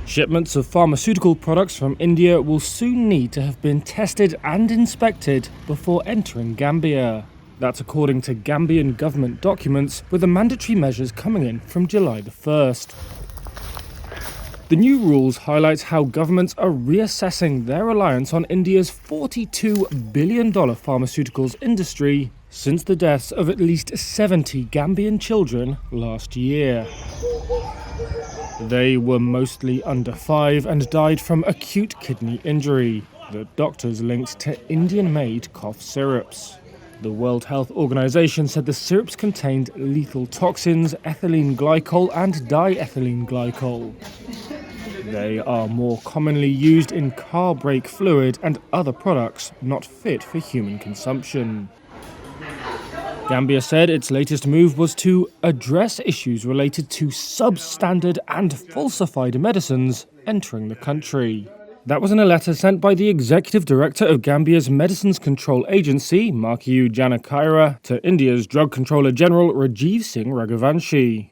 Shipments of pharmaceutical products from India will soon need to have been tested and inspected before entering Gambia. That's according to Gambian government documents, with the mandatory measures coming in from July the 1st. The new rules highlight how governments are reassessing their reliance on India's $42 billion pharmaceuticals industry since the deaths of at least 70 Gambian children last year. They were mostly under 5 and died from acute kidney injury that doctors linked to Indian-made cough syrups. The World Health Organization said the syrups contained lethal toxins, ethylene glycol and diethylene glycol. They are more commonly used in car brake fluid and other products not fit for human consumption. Gambia said its latest move was to address issues related to substandard and falsified medicines entering the country. That was in a letter sent by the Executive Director of Gambia's Medicines Control Agency, Markiu Janakaira, to India's Drug Controller General Rajiv Singh Raghuvanshi.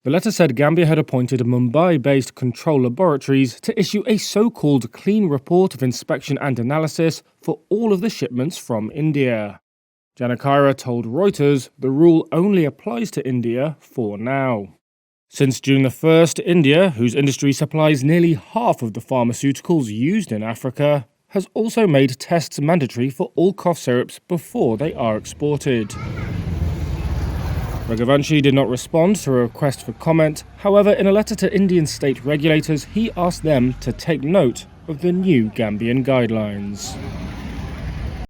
The letter said Gambia had appointed Mumbai-based control laboratories to issue a so-called clean report of inspection and analysis for all of the shipments from India. Janakaira told Reuters the rule only applies to India for now. Since June the 1st, India, whose industry supplies nearly half of the pharmaceuticals used in Africa, has also made tests mandatory for all cough syrups before they are exported. Raghuvanshi did not respond to a request for comment. However, in a letter to Indian state regulators, he asked them to take note of the new Gambian guidelines.